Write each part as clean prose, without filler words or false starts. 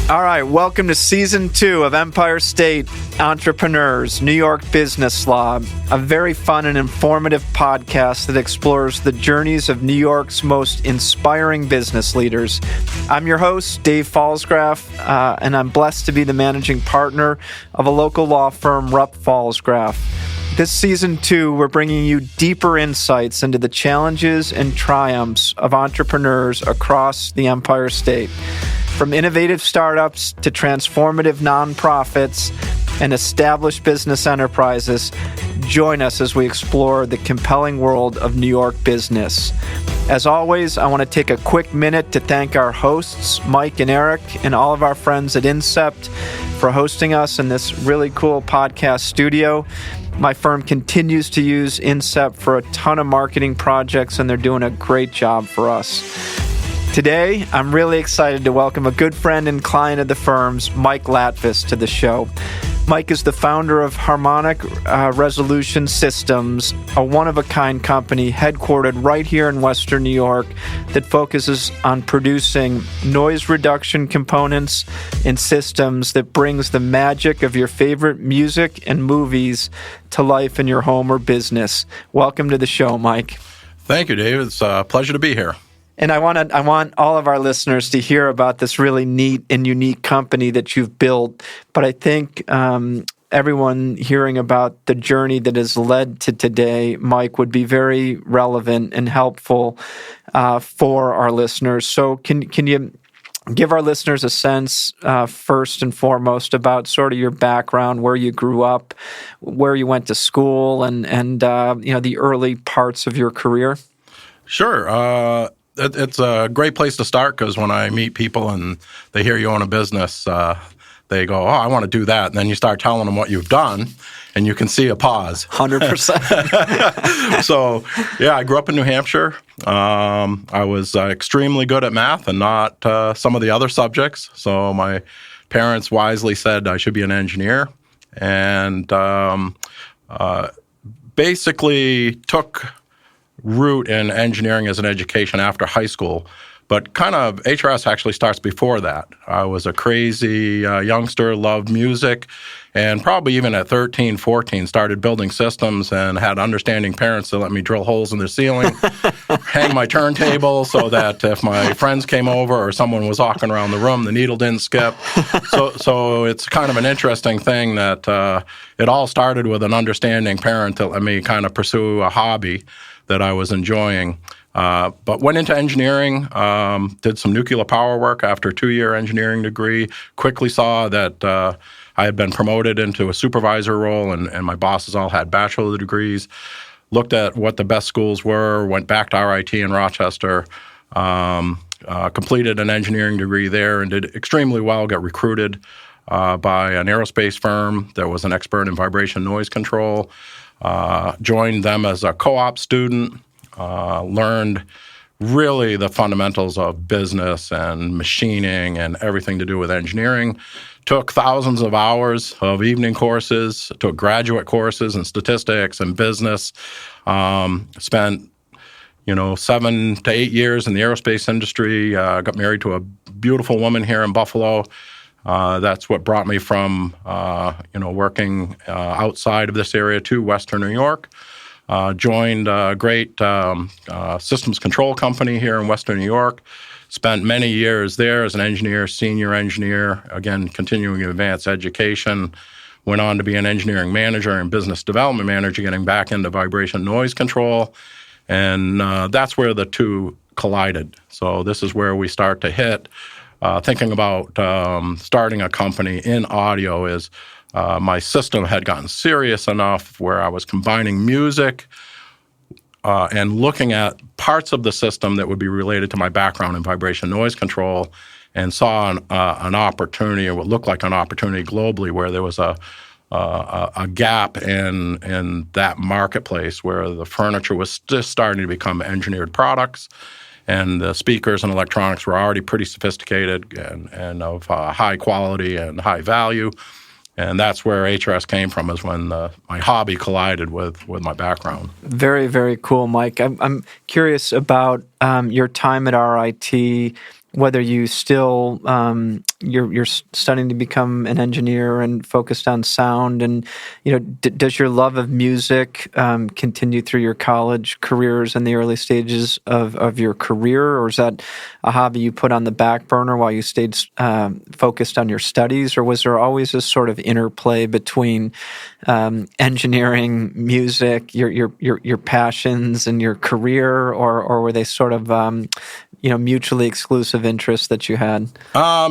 All right, welcome to Season 2 of Empire State Entrepreneurs, New York Business Law, a very fun and informative podcast that explores the journeys of New York's most inspiring business leaders. I'm your host, Dave Falsgraf, and I'm blessed to be the managing partner of a local law firm, Rupp Falsgraf. This Season 2, we're bringing you deeper insights into the challenges and triumphs of entrepreneurs across the Empire State. From innovative startups to transformative nonprofits and established business enterprises, join us as we explore the compelling world of New York business. As always, I want to take a quick minute to thank our hosts, Mike and Eric, and all of our friends at Incept for hosting us in this really cool podcast studio. My firm continues to use Incept for a ton of marketing projects, and they're doing a great job for us. Today, I'm really excited to welcome a good friend and client of the firm's, Mike Latvis, to the show. Mike is the founder of Harmonic Resolution Systems, a one-of-a-kind company headquartered right here in Western New York that focuses on producing noise reduction components and systems that brings the magic of your favorite music and movies to life in your home or business. Welcome to the show, Mike. Thank you, Dave. It's a pleasure to be here. And I want all of our listeners to hear about this really neat and unique company that you've built. But I think everyone hearing about the journey that has led to today, Mike, would be very relevant and helpful for our listeners. So can you give our listeners a sense, first and foremost, about sort of your background, where you grew up, where you went to school, and the early parts of your career? Sure. It's a great place to start because when I meet people and they hear you own a business, they go, "Oh, I want to do that." And then you start telling them what you've done, and you can see a pause. 100%. So, yeah, I grew up in New Hampshire. I was extremely good at math and not some of the other subjects. So my parents wisely said I should be an engineer, and basically took root in engineering as an education after high school, but kind of HRS actually starts before that. I was a crazy youngster, loved music, and probably even at 13, 14 started building systems and had understanding parents that let me drill holes in the ceiling, hang my turntable so that if my friends came over or someone was walking around the room, the needle didn't skip. So it's kind of an interesting thing that it all started with an understanding parent that let me kind of pursue a hobby that I was enjoying. But went into engineering, did some nuclear power work after a 2-year engineering degree, quickly saw that I had been promoted into a supervisor role and my bosses all had bachelor degrees, looked at what the best schools were, went back to RIT in Rochester, completed an engineering degree there and did extremely well, got recruited by an aerospace firm that was an expert in vibration noise control. Joined them as a co-op student, learned really the fundamentals of business and machining and everything to do with engineering. Took thousands of hours of evening courses, took graduate courses in statistics and business, spent 7 to 8 years in the aerospace industry, got married to a beautiful woman here in Buffalo. That's what brought me from, working outside of this area to Western New York. Joined a great systems control company here in Western New York. Spent many years there as an engineer, senior engineer, again, continuing advanced education. Went on to be an engineering manager and business development manager, getting back into vibration noise control. And that's where the two collided. So this is where we start to hit. Thinking about starting a company in audio is my system had gotten serious enough where I was combining music and looking at parts of the system that would be related to my background in vibration noise control and saw an opportunity, or what looked like an opportunity globally, where there was a gap in that marketplace where the furniture was just starting to become engineered products. And the speakers and electronics were already pretty sophisticated and of high quality and high value. And that's where HRS came from, is when my hobby collided with my background. Very, very cool, Mike. I'm curious about your time at RIT. whether you still you're studying to become an engineer and focused on sound, and does your love of music continue through your college careers in the early stages of your career, or is that a hobby you put on the back burner while you stayed focused on your studies, or was there always this sort of interplay between engineering, music, your passions, and your career, or were they sort of mutually exclusive interests that you had?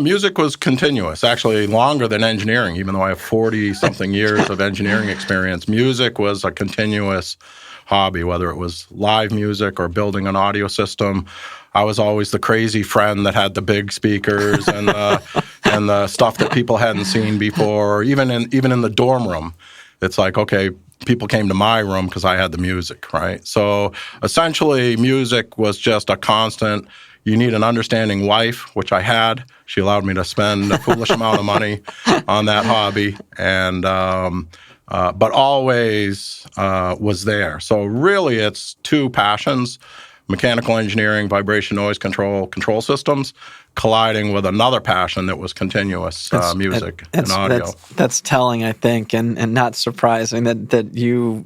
Music was continuous, actually longer than engineering, even though I have 40-something years of engineering experience. Music was a continuous hobby, whether it was live music or building an audio system. I was always the crazy friend that had the big speakers and the stuff that people hadn't seen before. Even in the dorm room, it's like, okay, people came to my room because I had the music, right? So essentially, music was just a constant. You need an understanding wife, which I had. She allowed me to spend a foolish amount of money on that hobby, and but always was there. So really, it's two passions: mechanical engineering, vibration, noise control systems, colliding with another passion that was continuous, music and audio. That's telling, I think, and not surprising that you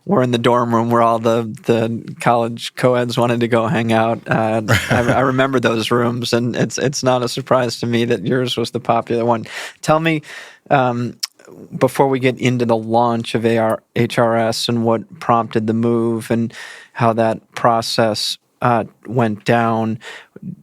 were in the dorm room where all the college co-eds wanted to go hang out. I remember those rooms, and it's not a surprise to me that yours was the popular one. Tell me, before we get into the launch of HRS and what prompted the move and how that process went down,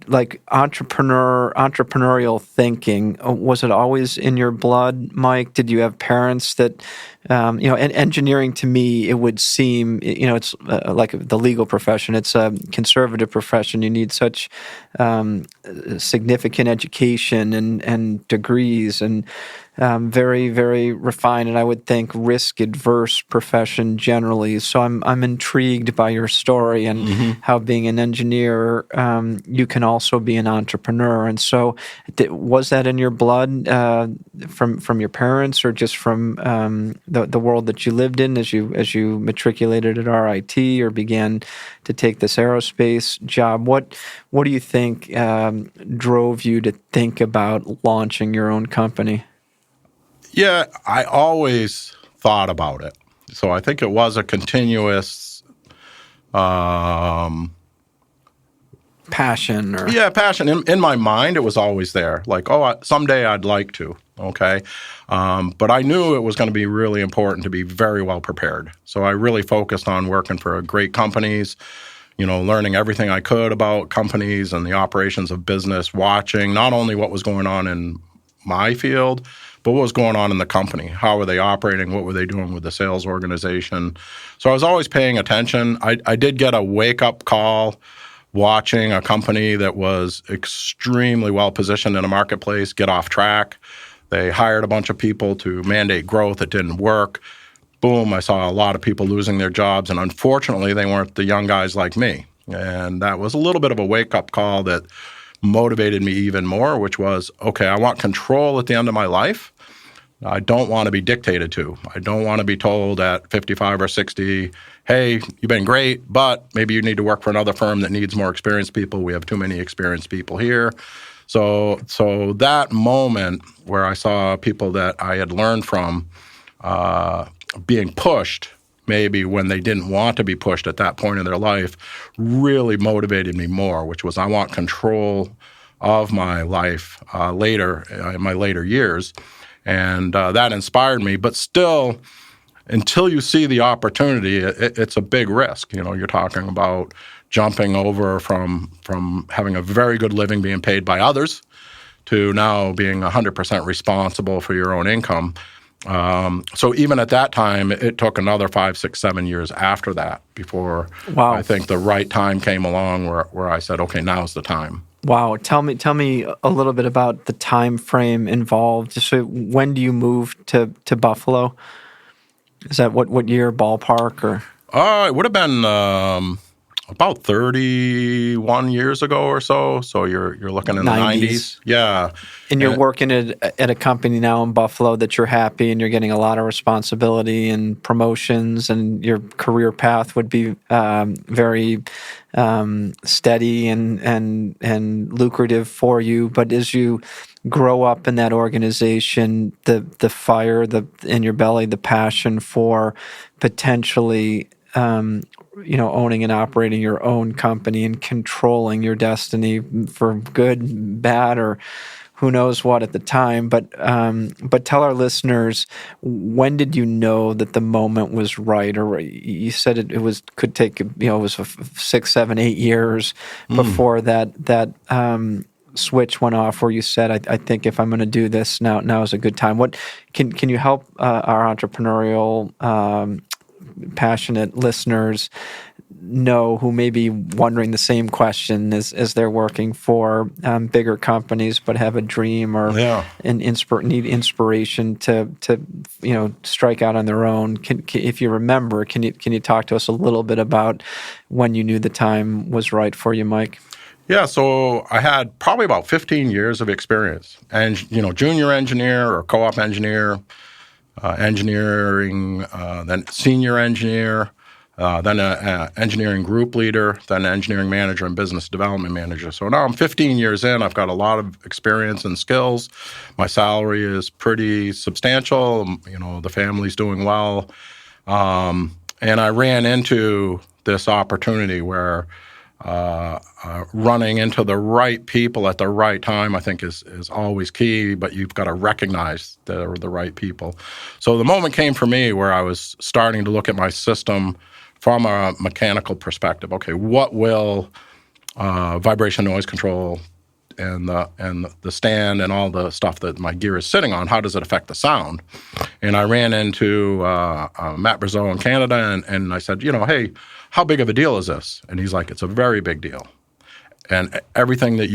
like entrepreneurial thinking, was it always in your blood, Mike? Did you have parents that, and engineering to me, it would seem, it's like the legal profession. It's a conservative profession. You need such significant education and degrees and very, very refined, and I would think risk-adverse profession generally. So I'm intrigued by your story and how being an engineer, you can also be an entrepreneur. And so, was that in your blood from your parents, or just from the world that you lived in as you matriculated at RIT or began to take this aerospace job? What do you think drove you to think about launching your own company? Yeah, I always thought about it. So I think it was a continuous passion. Passion. In my mind, it was always there. Like, someday I'd like to, okay? But I knew it was going to be really important to be very well prepared. So I really focused on working for great companies, learning everything I could about companies and the operations of business, watching not only what was going on in my field, but what was going on in the company. How were they operating? What were they doing with the sales organization? So I was always paying attention. I did get a wake-up call watching a company that was extremely well-positioned in a marketplace get off track. They hired a bunch of people to mandate growth. It didn't work. Boom, I saw a lot of people losing their jobs, and unfortunately, they weren't the young guys like me. And that was a little bit of a wake-up call that motivated me even more, which was, okay, I want control at the end of my life. I don't want to be dictated to. I don't want to be told at 55 or 60, hey, you've been great, but maybe you need to work for another firm that needs more experienced people. We have too many experienced people here. So that moment where I saw people that I had learned from being pushed, maybe when they didn't want to be pushed at that point in their life, really motivated me more, which was I want control of my life later, in my later years. And that inspired me. But still, until you see the opportunity, it's a big risk. You're talking about jumping over from having a very good living being paid by others to now being 100% responsible for your own income. So even at that time, it took another 5, 6, 7 years after that before I think the right time came along where I said, okay, now's the time. Wow. Tell me a little bit about the time frame involved. So when do you move to Buffalo? Is that what year, ballpark? Or It would have been about 31 years ago or so. So you're looking in the 90s. Yeah. And you're working at a company now in Buffalo that you're happy, and you're getting a lot of responsibility and promotions, and your career path would be very steady and lucrative for you. But as you grow up in that organization, the fire in your belly, the passion for potentially owning and operating your own company and controlling your destiny for good, bad, or who knows what at the time. But tell our listeners, when did you know that the moment was right? Or you said it could take, it was 6, 7, 8 years before that switch went off where you said, I think if I'm going to do this, now is a good time. What can you help our entrepreneurial passionate listeners know who may be wondering the same question as they're working for bigger companies but have a dream or need inspiration to strike out on their own? If you remember, can you talk to us a little bit about when you knew the time was right for you, Mike? Yeah, so I had probably about 15 years of experience, and junior engineer or co-op engineer, engineering, then senior engineer, then an engineering group leader, then engineering manager and business development manager. So now I'm 15 years in. I've got a lot of experience and skills. My salary is pretty substantial. The family's doing well. And I ran into this opportunity where running into the right people at the right time, I think, is always key, but you've got to recognize they're the right people. So the moment came for me where I was starting to look at my system from a mechanical perspective. Okay, what will vibration noise control and the stand and all the stuff that my gear is sitting on, how does it affect the sound? And I ran into Matt Brazeau in Canada, and I said, hey, how big of a deal is this? And he's like, it's a very big deal. And everything that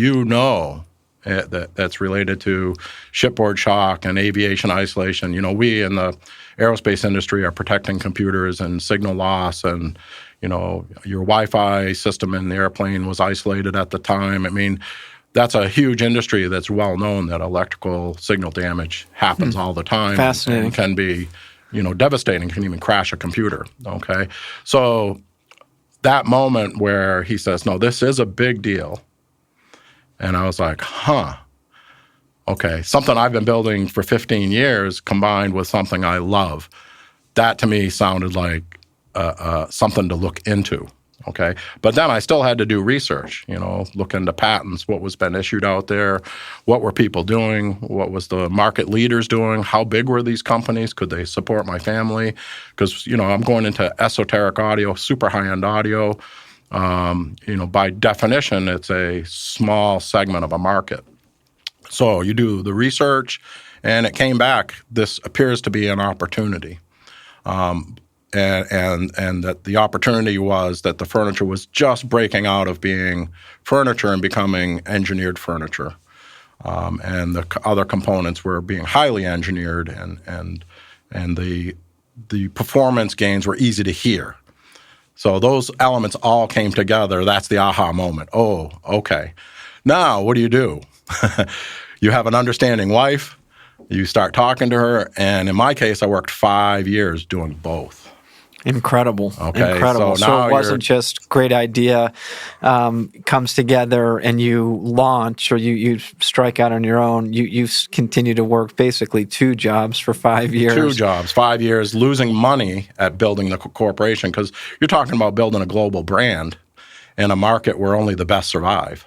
that's related to shipboard shock and aviation isolation, we in the aerospace industry are protecting computers and signal loss, and your Wi-Fi system in the airplane was isolated at the time. I mean, that's a huge industry that's well known that electrical signal damage happens all the time. Fascinating. And can be, devastating, can even crash a computer, okay? So that moment where he says, no, this is a big deal. And I was like, okay, something I've been building for 15 years combined with something I love. That to me sounded like something to look into, okay? But then I still had to do research, look into patents, what was been issued out there, what were people doing, what was the market leaders doing, how big were these companies, could they support my family? Because, I'm going into esoteric audio, super high-end audio. By definition, it's a small segment of a market. So you do the research, and it came back, this appears to be an opportunity. And that the opportunity was that the furniture was just breaking out of being furniture and becoming engineered furniture. And the other components were being highly engineered, and the performance gains were easy to hear. So those elements all came together. That's the aha moment. Oh, okay. Now, what do? You have an understanding wife. You start talking to her. And in my case, I worked 5 years doing both. Incredible. Okay, Incredible. So it wasn't just great idea comes together and you launch or you strike out on your own. You continue to work basically 2 jobs for 5 years. 2 jobs, 5 years, losing money at building the corporation, because you're talking about building a global brand in a market where only the best survive.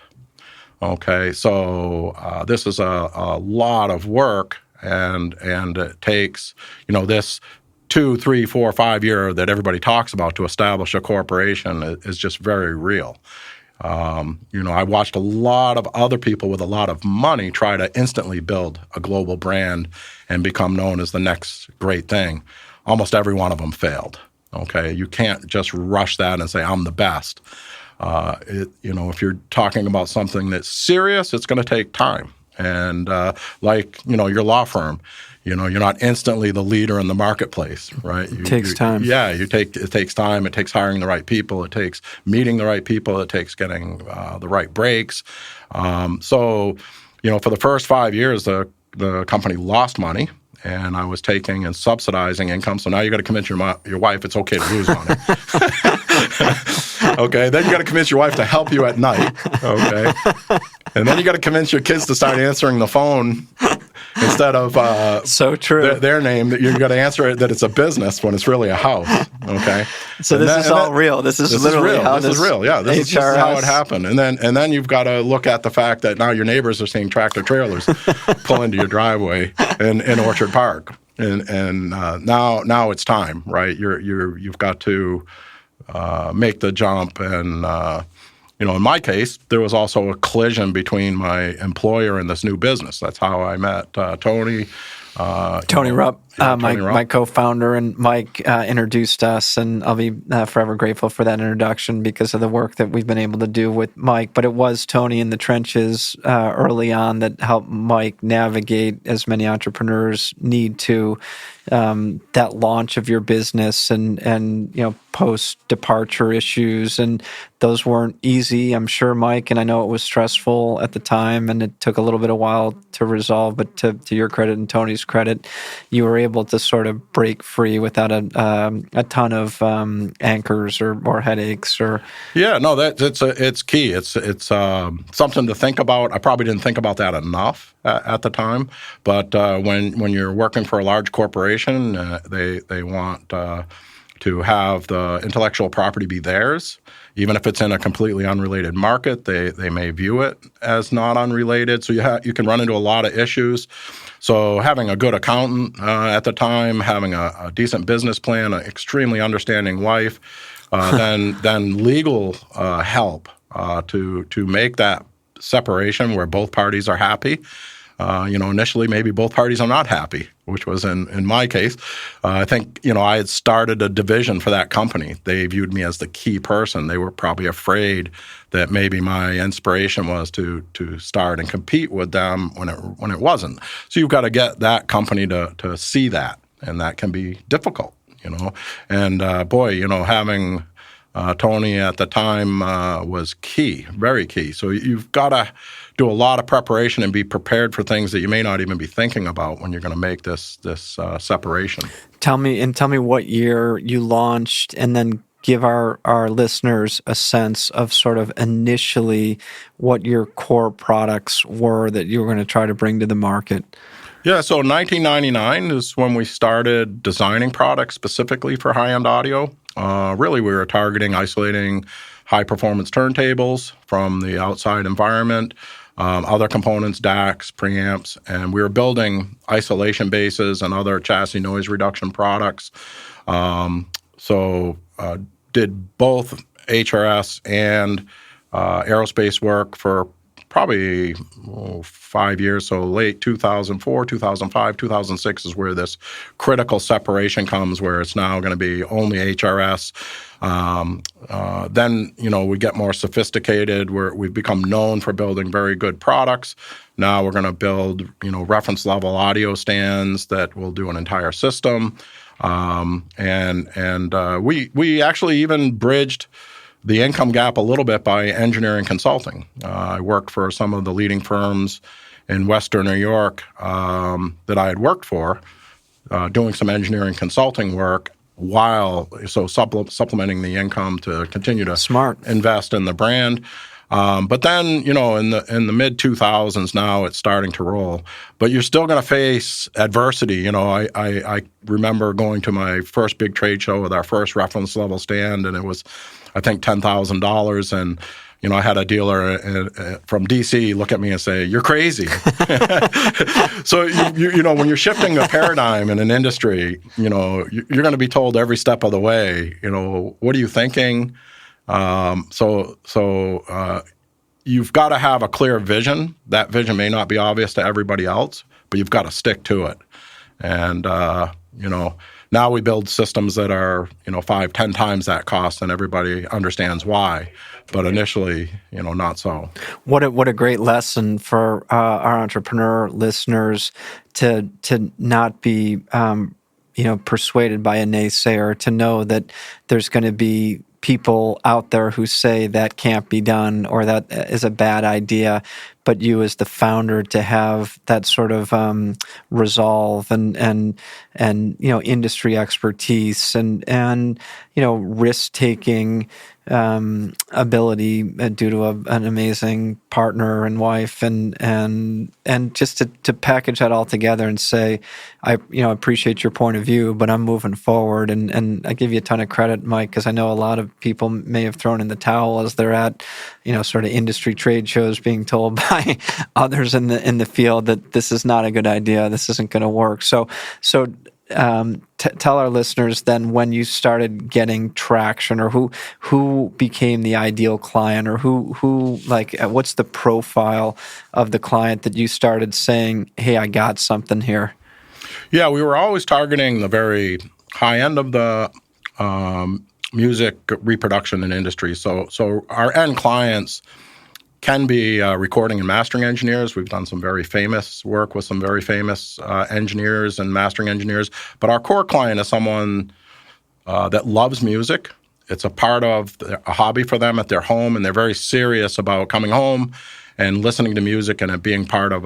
Okay, so this is a lot of work, and it takes, this 2, 3, 4, 5 year that everybody talks about to establish a corporation is just very real. I watched a lot of other people with a lot of money try to instantly build a global brand and become known as the next great thing. Almost every one of them failed. Okay, you can't just rush that and say, I'm the best. If you're talking about something that's serious, it's going to take time. And like, your law firm, you're not instantly the leader in the marketplace, right? It takes time. Yeah, it takes time. It takes hiring the right people. It takes meeting the right people. It takes getting the right breaks. So, for the first 5 years, the company lost money. And I was taking and subsidizing income. So now you got to convince your wife it's okay to lose money. Okay. Then you got to convince your wife to help you at night. Okay. And then you got to convince your kids to start answering the phone instead of so true. Their name. That you've got to answer it that it's a business when it's really a house. Okay. So this is all real. This is literally real. how this is real. Yeah. This is how it happened. And then you've got to look at the fact that now your neighbors are seeing tractor trailers pull into your driveway in Orchard Park. And now it's time, right? You've got to make the jump. And in my case, there was also a collision between my employer and this new business. That's how I met Tony. Tony Rupp, my co-founder, and Mike introduced us, and I'll be forever grateful for that introduction because of the work that we've been able to do with Mike. But it was Tony in the trenches early on that helped Mike navigate, as many entrepreneurs need to, that launch of your business and post-departure issues. And those weren't easy, I'm sure, Mike, and I know it was stressful at the time, and it took a little bit of while to resolve, but to your credit and Tony's credit, you were able to sort of break free without a ton of anchors or headaches. Yeah, no, it's key. It's something to think about. I probably didn't think about that enough at the time, but when you're working for a large corporation, they want to have the intellectual property be theirs. Even if it's in a completely unrelated market, they may view it as not unrelated. So you can run into a lot of issues. So having a good accountant at the time, having a decent business plan, an extremely understanding wife, then legal help to make that separation where both parties are happy. Initially maybe both parties are not happy, which was in my case. I think, I had started a division for that company. They viewed me as the key person. They were probably afraid that maybe my inspiration was to start and compete with them when it wasn't. So you've got to get that company to see that, and that can be difficult, And having Tony at the time was key, very key. So you've got to do a lot of preparation and be prepared for things that you may not even be thinking about when you're going to make this separation. Tell me what year you launched, and then give our listeners a sense of sort of initially what your core products were that you were going to try to bring to the market. Yeah, so 1999 is when we started designing products specifically for high-end audio. Really, we were targeting isolating high-performance turntables from the outside environment, other components, DACs, preamps, and we were building isolation bases and other chassis noise reduction products. Did both HRS and aerospace work for probably 5 years. So late 2004, 2005, 2006 is where this critical separation comes, where it's now going to be only HRS. Then, we get more sophisticated. We've become known for building very good products. Now we're going to build, reference level audio stands that will do an entire system. We actually even bridged the income gap a little bit by engineering consulting. I worked for some of the leading firms in Western New York that I had worked for, doing some engineering consulting work supplementing the income to continue to invest in the brand. But then, in the mid 2000s, now it's starting to roll. But you're still going to face adversity. I remember going to my first big trade show with our first reference level stand, and it was, I think, $10,000. And I had a dealer from DC look at me and say, "You're crazy." So when you're shifting a paradigm in an industry, you're going to be told every step of the way, what are you thinking? You've got to have a clear vision. That vision may not be obvious to everybody else, but you've got to stick to it. And, now we build systems that are, 5-10 times that cost, and everybody understands why. But initially, not so. What a great lesson for our entrepreneur listeners to not be persuaded by a naysayer, to know that there's going to be people out there who say that can't be done or that is a bad idea, but you as the founder to have that sort of resolve and industry expertise and risk taking ability due to an amazing partner and wife and just to package that all together and say, I appreciate your point of view, but I'm moving forward, and I give you a ton of credit, Mike, because I know a lot of people may have thrown in the towel as they're at sort of industry trade shows being told by others in the field that this is not a good idea, this isn't going to work. So tell our listeners then when you started getting traction, or who became the ideal client, or who what's the profile of the client that you started saying, hey, I got something here? Yeah, we were always targeting the very high end of the music reproduction and industry. So our end clients can be recording and mastering engineers. We've done some very famous work with some very famous engineers and mastering engineers. But our core client is someone that loves music. It's a part of a hobby for them at their home, and they're very serious about coming home and listening to music and it being part of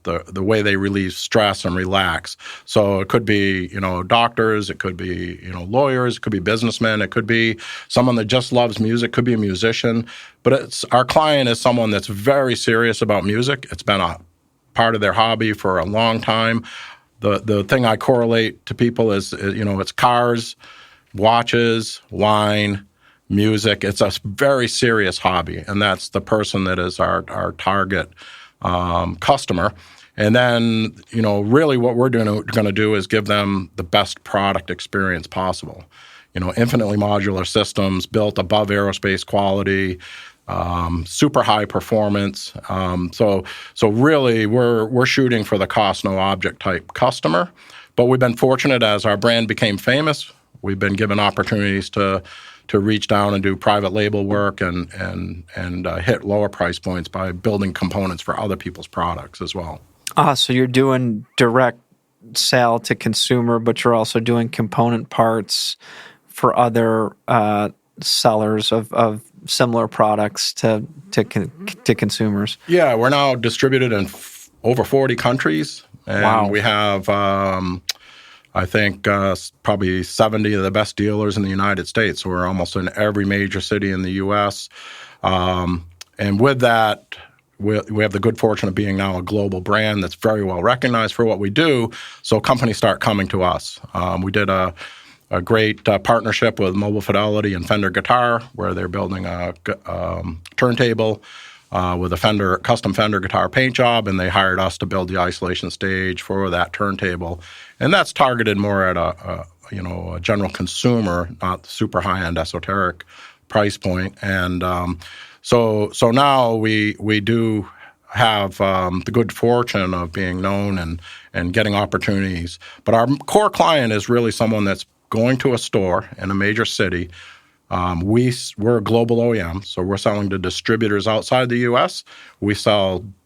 the way they relieve stress and relax. So it could be, doctors, it could be, lawyers, it could be businessmen, it could be someone that just loves music, it could be a musician. But our client is someone that's very serious about music. It's been a part of their hobby for a long time. The thing I correlate to people is it's cars, watches, wine, music. It's a very serious hobby, and that's the person that is our target customer. And then, really what we're going to do is give them the best product experience possible. Infinitely modular systems built above aerospace quality, super high performance. So really, we're shooting for the cost no object type customer. But we've been fortunate as our brand became famous. We've been given opportunities to reach down and do private label work and hit lower price points by building components for other people's products as well. So you're doing direct sale to consumer, but you're also doing component parts for other sellers of similar products to consumers. Yeah, we're now distributed in over 40 countries, and wow. We have I think probably 70 of the best dealers in the United States. So we're almost in every major city in the U.S. And with that, we have the good fortune of being now a global brand that's very well recognized for what we do. So companies start coming to us. We did a great partnership with Mobile Fidelity and Fender Guitar, where they're building a turntable with a custom Fender guitar paint job, and they hired us to build the isolation stage for that turntable. And that's targeted more at a general consumer, not super high-end esoteric price point. And so now we do have the good fortune of being known and getting opportunities. But our core client is really someone that's going to a store in a major city. We're a global OEM, so we're selling to distributors outside the U.S.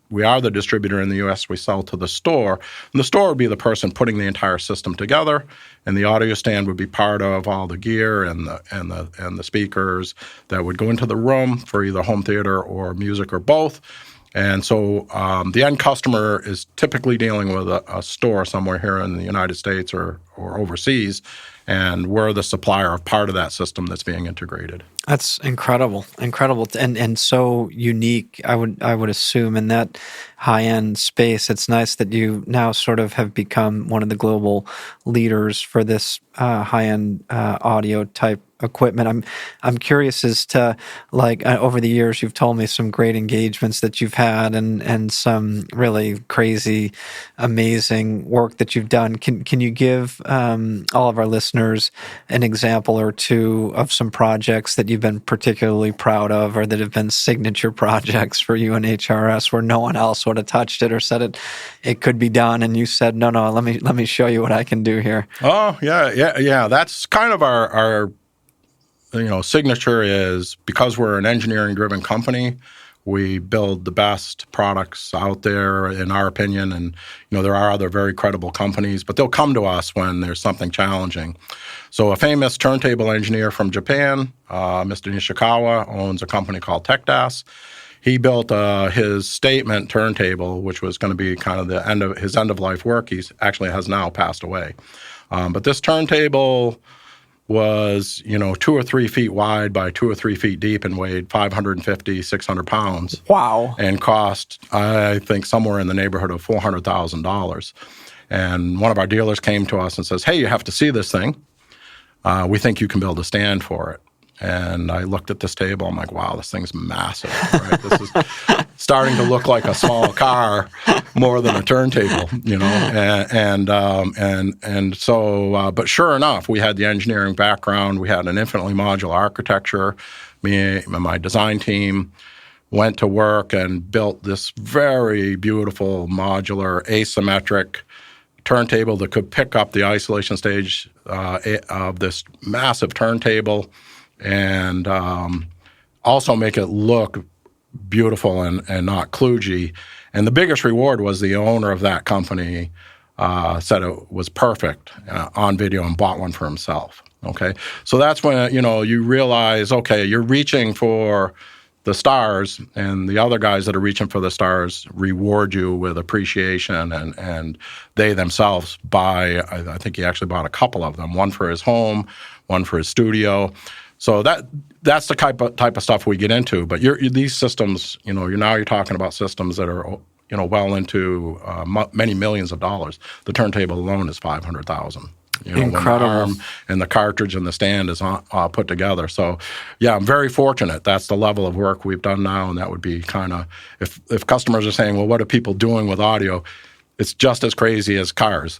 We are the distributor in the U.S. We sell to the store, and the store would be the person putting the entire system together, and the audio stand would be part of all the gear and the speakers that would go into the room for either home theater or music or both. And so the end customer is typically dealing with a store somewhere here in the United States or overseas, and we're the supplier of part of that system that's being integrated. That's incredible, and so unique. I would assume in that high-end space. It's nice that you now sort of have become one of the global leaders for this high-end audio type equipment. I'm curious as to, like, over the years you've told me some great engagements that you've had and some really crazy, amazing work that you've done. Can you give all of our listeners an example or two of some projects that you've been particularly proud of, or that have been signature projects for you in HRS where no one else would have touched it or said it could be done, and you said, no, let me show you what I can do here? Oh, yeah. That's kind of our signature is, because we're an engineering-driven company, we build the best products out there, in our opinion. And, there are other very credible companies, but they'll come to us when there's something challenging. So a famous turntable engineer from Japan, Mr. Nishikawa, owns a company called TechDAS. He built his statement turntable, which was going to be kind of the end of life work. He actually has now passed away. But this turntable was, 2 or 3 feet wide by 2 or 3 feet deep and weighed 550, 600 pounds. Wow. And cost, I think, somewhere in the neighborhood of $400,000. And one of our dealers came to us and says, hey, you have to see this thing. We think you can build a stand for it. And I looked at this table. I'm like, wow, this thing's massive. Right? This is starting to look like a small car more than a turntable, And so, but sure enough, we had the engineering background. We had an infinitely modular architecture. Me and my design team went to work and built this very beautiful modular asymmetric turntable that could pick up the isolation stage of this massive turntable, and also make it look beautiful and not kludgy. And the biggest reward was the owner of that company said it was perfect on video and bought one for himself. Okay, so that's when you realize, okay, you're reaching for the stars, and the other guys that are reaching for the stars reward you with appreciation, and they themselves buy. I think he actually bought a couple of them, one for his home, one for his studio. So that's the type of stuff we get into. But these systems, you're talking about systems that are well into many millions of dollars. The turntable alone is $500,000. Incredible. When the arm and the cartridge and the stand is put together. So, yeah, I'm very fortunate. That's the level of work we've done now, and that would be kind of, if customers are saying, well, what are people doing with audio? It's just as crazy as cars.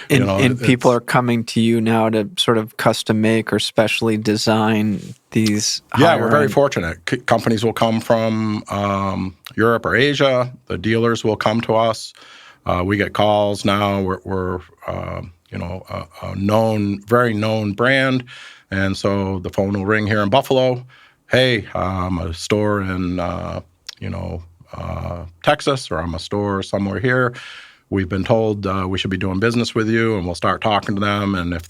And people are coming to you now to sort of custom make or specially design these. Yeah, we're very fortunate. Companies will come from Europe or Asia. The dealers will come to us. We get calls now. We're a very known brand, and so the phone will ring here in Buffalo. Hey, I'm a store in Texas, or I'm a store somewhere here. We've been told we should be doing business with you, and we'll start talking to them. And if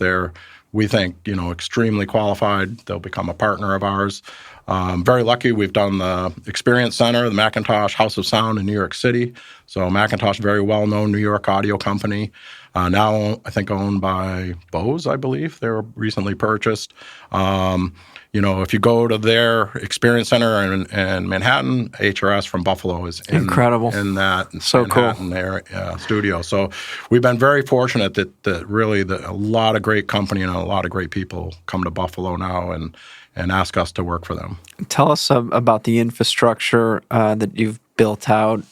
we think extremely qualified, they'll become a partner of ours. Very lucky. We've done the Experience Center, the Macintosh House of Sound in New York City. So Macintosh, very well-known New York audio company. Now, I think owned by Bose, I believe. They were recently purchased. If you go to their Experience Center in Manhattan, HRS from Buffalo is incredible in that so Manhattan cool area, studio. So we've been very fortunate that really a lot of great company and a lot of great people come to Buffalo now and ask us to work for them. Tell us about the infrastructure that you've built out,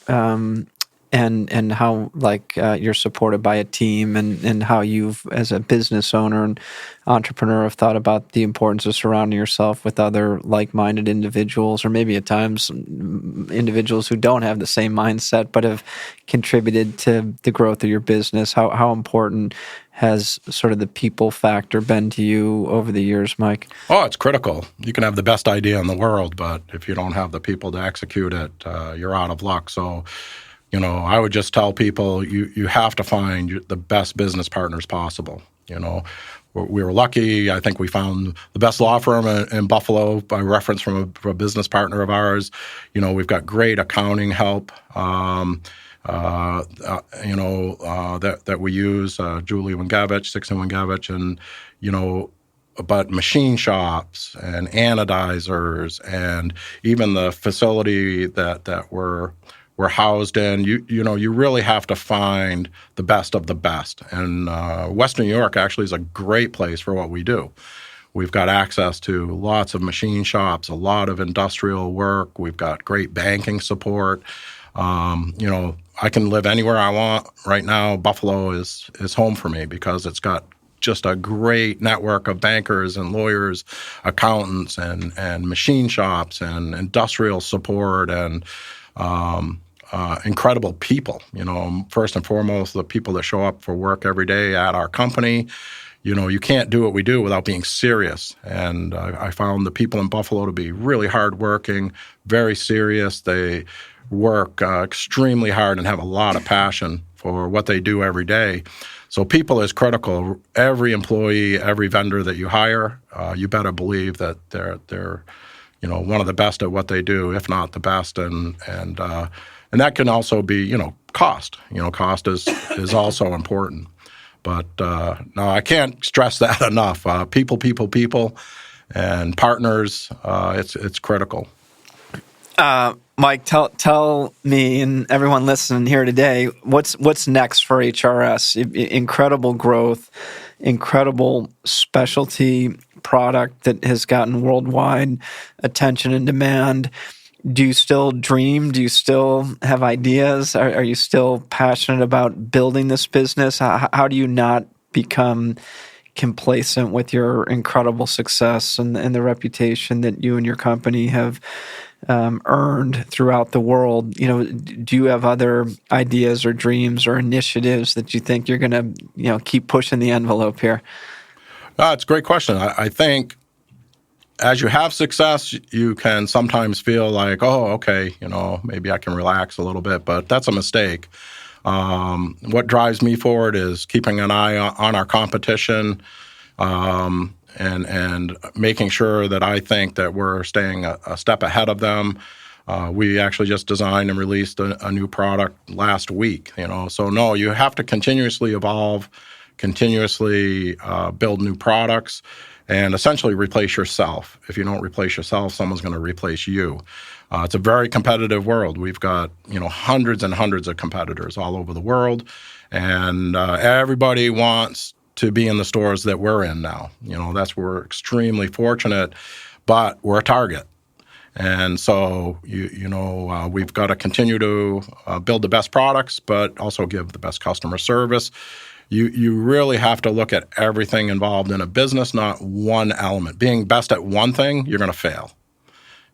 and how you're supported by a team, and how you've, as a business owner and entrepreneur, have thought about the importance of surrounding yourself with other like-minded individuals, or maybe at times individuals who don't have the same mindset but have contributed to the growth of your business. How important has sort of the people factor been to you over the years, Mike? Oh, it's critical. You can have the best idea in the world, but if you don't have the people to execute it, you're out of luck. So, I would just tell people you have to find the best business partners possible. We were lucky. I think we found the best law firm in Buffalo by reference from a business partner of ours. We've got great accounting help. That we use, Julie Wingavich, Six and Wingavich, and, but machine shops and anodizers, and even the facility that we're housed in, you really have to find the best of the best. And Western New York actually is a great place for what we do. We've got access to lots of machine shops, a lot of industrial work. We've got great banking support. I can live anywhere I want. Right now, Buffalo is home for me because it's got just a great network of bankers and lawyers, accountants, and machine shops and industrial support and incredible people. First and foremost, the people that show up for work every day at our company. You can't do what we do without being serious. And I found the people in Buffalo to be really hardworking, very serious. They work extremely hard and have a lot of passion for what they do every day. So people is critical. Every employee, every vendor that you hire, you better believe that they're one of the best at what they do, if not the best. And that can also be cost. Cost is also important. But no, I can't stress that enough. People, and partners. It's critical. Mike, tell me and everyone listening here today, what's next for HRS? Incredible growth, incredible specialty product that has gotten worldwide attention and demand. Do you still dream? Do you still have ideas? Are you still passionate about building this business? How do you not become complacent with your incredible success and the reputation that you and your company have earned throughout the world? Do you have other ideas or dreams or initiatives that you think you're going to keep pushing the envelope here? It's a great question. I think as you have success, you can sometimes feel like, oh, okay, maybe I can relax a little bit, but that's a mistake. What drives me forward is keeping an eye on our competition and making sure that I think that we're staying a step ahead of them. We actually just designed and released a new product last week. So no, you have to continuously evolve, continuously build new products, and essentially replace yourself. If you don't replace yourself, someone's going to replace you. It's a very competitive world. We've got hundreds and hundreds of competitors all over the world, and everybody wants to be in the stores that we're in now. We're extremely fortunate, but we're a target. And so, we've got to continue to build the best products, but also give the best customer service. You really have to look at everything involved in a business, not one element. Being best at one thing, you're going to fail.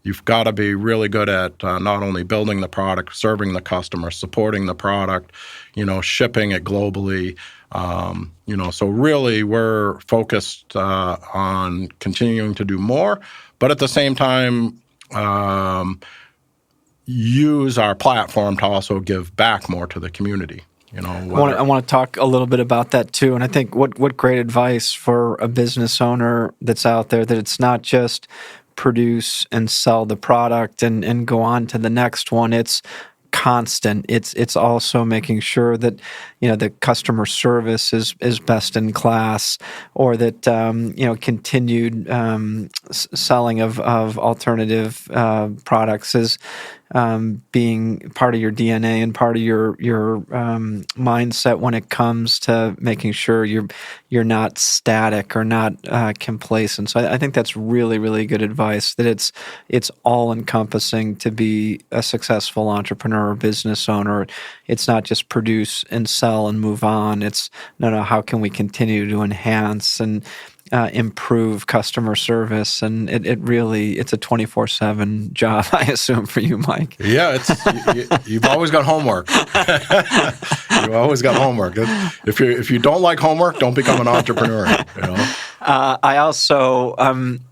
You've got to be really good at not only building the product, serving the customer, supporting the product, shipping it globally. So really we're focused on continuing to do more, but at the same time, use our platform to also give back more to the community. I want to talk a little bit about that too. And I think what great advice for a business owner that's out there, that it's not just produce and sell the product and go on to the next one. It's constant. It's also making sure that the customer service is best in class, or that continued selling of alternative products is being part of your DNA and part of your mindset when it comes to making sure you're not static or not complacent. So I think that's really, really good advice, that it's all encompassing to be a successful entrepreneur or business owner. It's not just produce and sell and move on. It's no, how can we continue to enhance and improve customer service? And it's a 24/7 job, I assume, for you, Mike. Yeah, you've always got homework. You've always got homework. If you don't like homework, don't become an entrepreneur. I also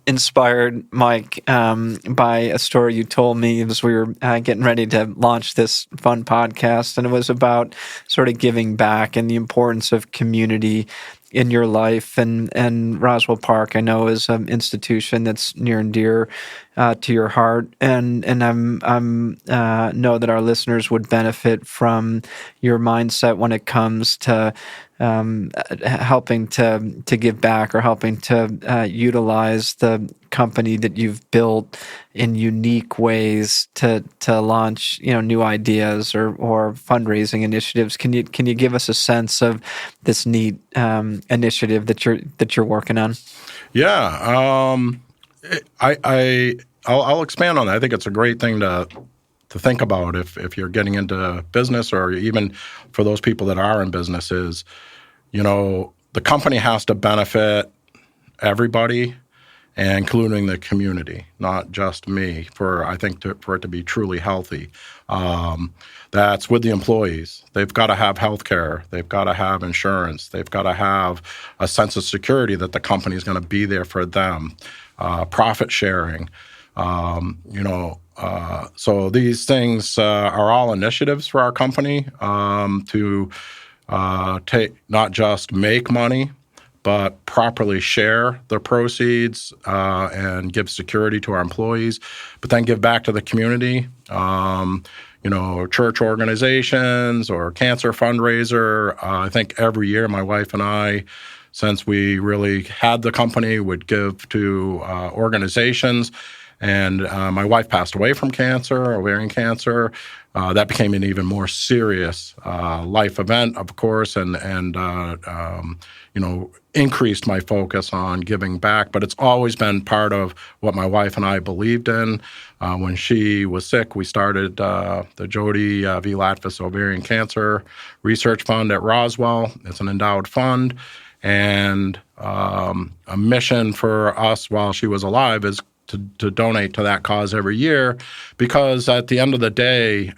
inspired, Mike, by a story you told me as we were getting ready to launch this fun podcast, and it was about sort of giving back and the importance of community in your life. And Roswell Park, I know, is an institution that's near and dear to your heart, and I'm know that our listeners would benefit from your mindset when it comes to helping to give back, or helping to utilize the company that you've built in unique ways to launch new ideas or fundraising initiatives. Can you give us a sense of this neat initiative that you're working on? Yeah, I'll expand on that. I think it's a great thing to think about if you're getting into business, or even for those people that are in business, is, the company has to benefit everybody, including the community, not just me, for it to be truly healthy. That's with the employees. They've got to have health care. They've got to have insurance. They've got to have a sense of security that the company is going to be there for them. Profit sharing. So these things are all initiatives for our company to not just make money, but properly share the proceeds and give security to our employees, but then give back to the community. Church organizations or cancer fundraiser. I think every year my wife and I, since we really had the company, would give to organizations. And my wife passed away from cancer, ovarian cancer. That became an even more serious life event, of course, and increased my focus on giving back. But it's always been part of what my wife and I believed in. When she was sick, we started the Jody V. Latvis Ovarian Cancer Research Fund at Roswell. It's an endowed fund. And a mission for us while she was alive is to donate to that cause every year, because at the end of the day,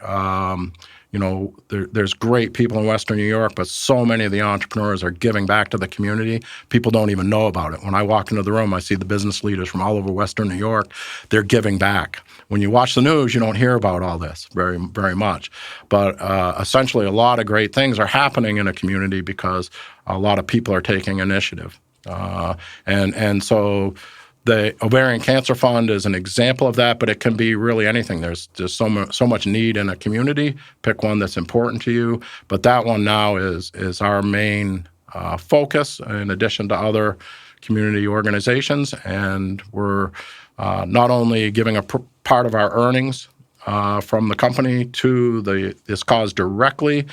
there's great people in Western New York, but so many of the entrepreneurs are giving back to the community. People don't even know about it. When I walk into the room, I see the business leaders from all over Western New York. They're giving back. When you watch the news, you don't hear about all this very, very much. But essentially, a lot of great things are happening in a community because a lot of people are taking initiative. And so the Ovarian Cancer Fund is an example of that, but it can be really anything. There's so much need in a community. Pick one that's important to you. But that one now is our main focus, in addition to other community organizations. And we're not only giving a part of our earnings from the company to this cause directly.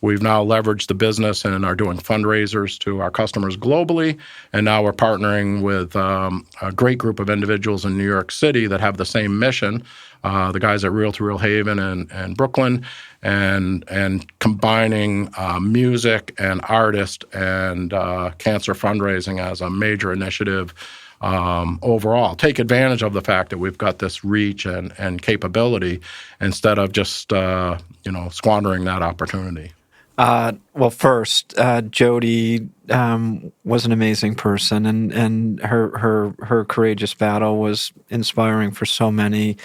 We've now leveraged the business and are doing fundraisers to our customers globally. And now we're partnering with a great group of individuals in New York City that have the same mission, the guys at Real to Real Haven and Brooklyn, and combining music and artist and cancer fundraising as a major initiative overall. Take advantage of the fact that we've got this reach and capability instead of just squandering that opportunity. Well, first, Jody was an amazing person, and her courageous battle was inspiring for so many.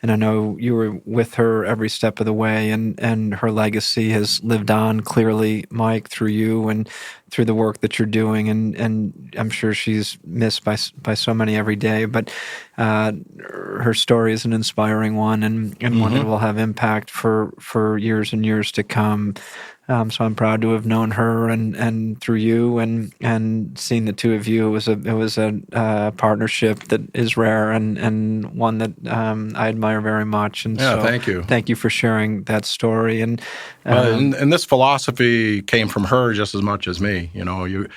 And I know you were with her every step of the way, and her legacy has lived on clearly, Mike, through you and through the work that you're doing. And I'm sure she's missed by so many every day. But her story is an inspiring one, and one that will have impact for years and years to come. So I'm proud to have known her and through you and seeing the two of you. It was a partnership that is rare and one that I admire very much. And yeah, so thank you. Thank you for sharing that story. And this philosophy came from her just as much as me. You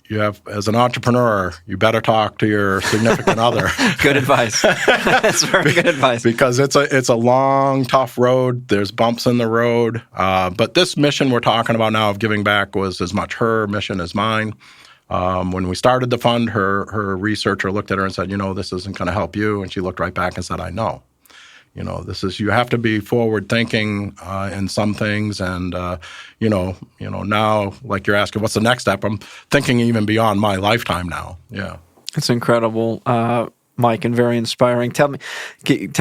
have, as an entrepreneur, you better talk to your significant other. Good advice. That's very good advice. Because it's a long, tough road. There's bumps in the road. But this mission we're talking about now of giving back was as much her mission as mine. When we started the fund, her researcher looked at her and said, this isn't going to help you. And she looked right back and said, I know. You have to be forward thinking in some things. And, now, like you're asking, what's the next step? I'm thinking even beyond my lifetime now. Yeah. It's incredible, Mike, and very inspiring. Tell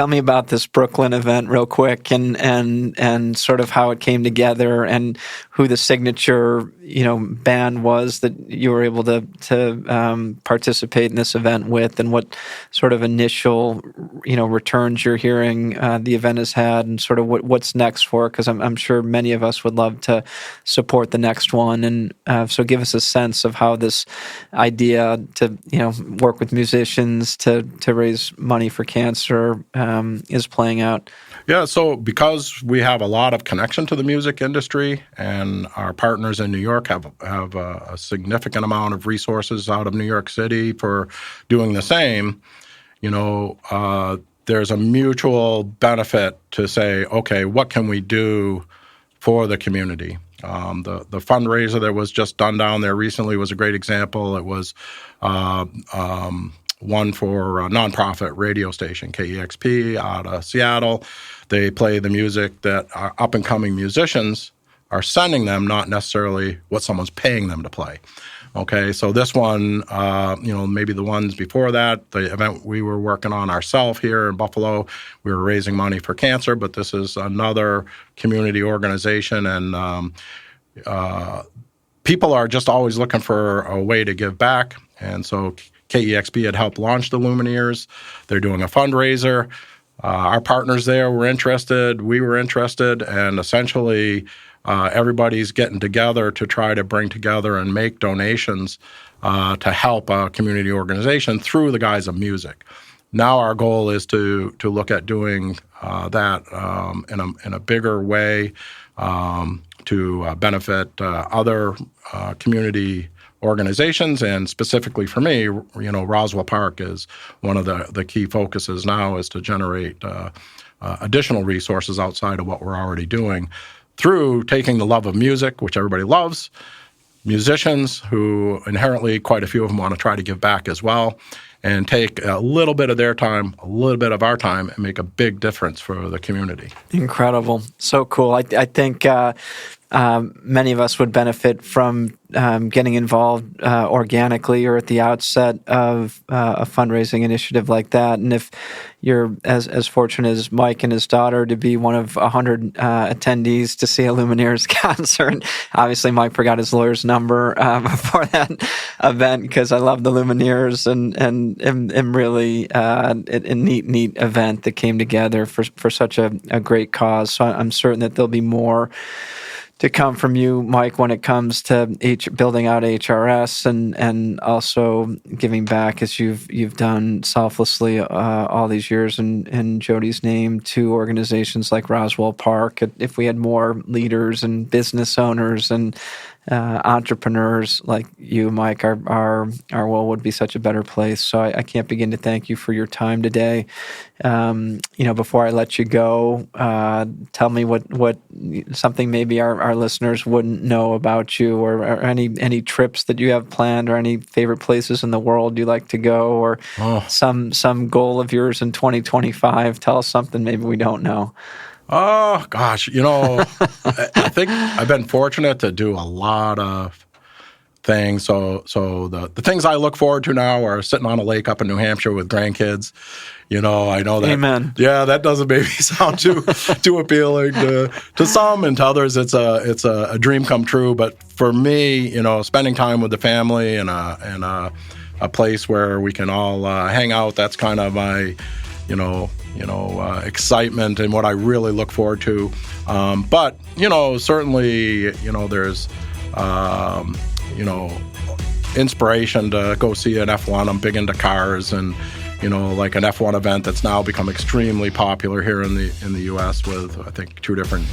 me about this Brooklyn event real quick, and sort of how it came together, and who the signature band was that you were able to participate in this event with, and what sort of initial returns you're hearing the event has had, and sort of what's next for it, because I'm sure many of us would love to support the next one. And so give us a sense of how this idea to work with musicians to to raise money for cancer is playing out? Yeah, so because we have a lot of connection to the music industry, and our partners in New York have a significant amount of resources out of New York City for doing the same, there's a mutual benefit to say, okay, what can we do for the community? The fundraiser that was just done down there recently was a great example. It was one for a nonprofit radio station, KEXP, out of Seattle. They play the music that our up-and-coming musicians are sending them, not necessarily what someone's paying them to play. Okay, so this one, maybe the ones before that, the event we were working on ourselves here in Buffalo, we were raising money for cancer, but this is another community organization, and people are just always looking for a way to give back. And so KEXP had helped launch the Lumineers. They're doing a fundraiser. Our partners there were interested. We were interested. And essentially, everybody's getting together to try to bring together and make donations to help a community organization through the guise of music. Now our goal is to look at doing that in a bigger way to benefit other community organizations, and specifically for me, Roswell Park is one of the key focuses now, is to generate additional resources outside of what we're already doing through taking the love of music, which everybody loves, musicians who inherently, quite a few of them want to try to give back as well, and take a little bit of their time, a little bit of our time, and make a big difference for the community. Incredible. So cool. I think many of us would benefit from getting involved organically or at the outset of a fundraising initiative like that. And if you're as fortunate as Mike and his daughter to be one of 100 attendees to see a Lumineers concert, and obviously Mike forgot his lawyer's number before that event, because I love the Lumineers and really a neat event that came together for such a great cause. So I'm certain that there'll be more to come from you, Mike, when it comes to building out HRS and also giving back as you've done selflessly all these years in Jody's name to organizations like Roswell Park. If we had more leaders and business owners and entrepreneurs like you, Mike, our world would be such a better place. So I can't begin to thank you for your time today. Before I let you go, tell me what something maybe our listeners wouldn't know about you, or any trips that you have planned, or any favorite places in the world you like to go, or some goal of yours in 2025. Tell us something maybe we don't know. Oh, gosh. I think I've been fortunate to do a lot of things. So the things I look forward to now are sitting on a lake up in New Hampshire with grandkids. I know that. Amen. Yeah, that doesn't maybe sound too appealing to some, and to others it's a dream come true. But for me, spending time with the family and a place where we can all hang out, that's kind of my excitement and what I really look forward to. But certainly, there's, inspiration to go see an F1. I'm big into cars, and, like an F1 event that's now become extremely popular here in the U.S. with, I think, two different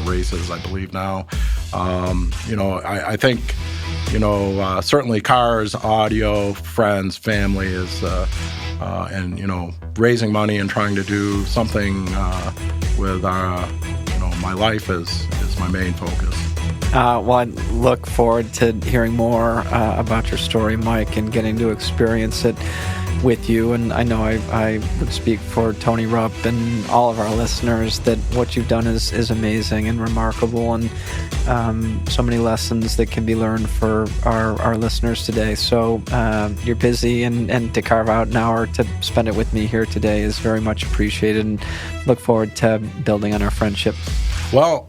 races, I believe now. I think, certainly cars, audio, friends, family is, and, raising money and trying to do something with my life is my main focus. Well, I look forward to hearing more about your story, Mike, and getting to experience it with you. And I know I would speak for Tony Rupp and all of our listeners that what you've done is amazing and remarkable, and so many lessons that can be learned for our listeners today. So you're busy, and to carve out an hour to spend it with me here today is very much appreciated, and look forward to building on our friendship. Well,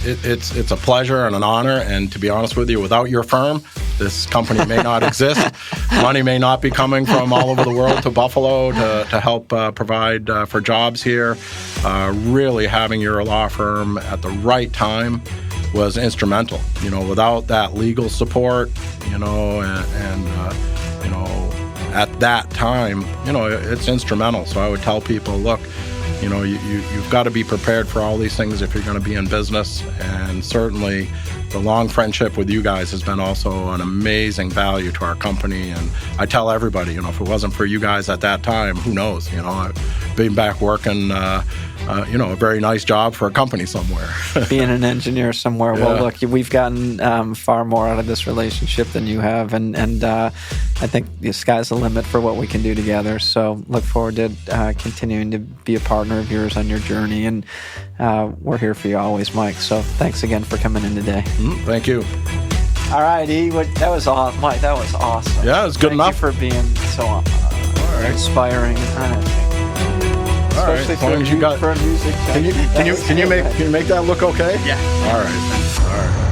it's a pleasure and an honor, and to be honest with you, without your firm, this company may not exist. Money may not be coming from all over the world to Buffalo to help provide for jobs here. Really having your law firm at the right time was instrumental. Without that legal support, and at that time, it's instrumental. So I would tell people, look, you've got to be prepared for all these things if you're going to be in business. And certainly the long friendship with you guys has been also an amazing value to our company. And I tell everybody, if it wasn't for you guys at that time, who knows? I've been back working, a very nice job for a company somewhere. Being an engineer somewhere. Yeah. Well, look, we've gotten far more out of this relationship than you have. And I think the sky's the limit for what we can do together. So look forward to continuing to be a partner of yours on your journey. And we're here for you always, Mike. So thanks again for coming in today. Thank you. All right, E. That was awesome. Mike, that was awesome. Yeah, it was good enough. Thank you for being so inspiring. All right, Especially as long as you got. for a music. Can you make that look okay? Yeah. All right.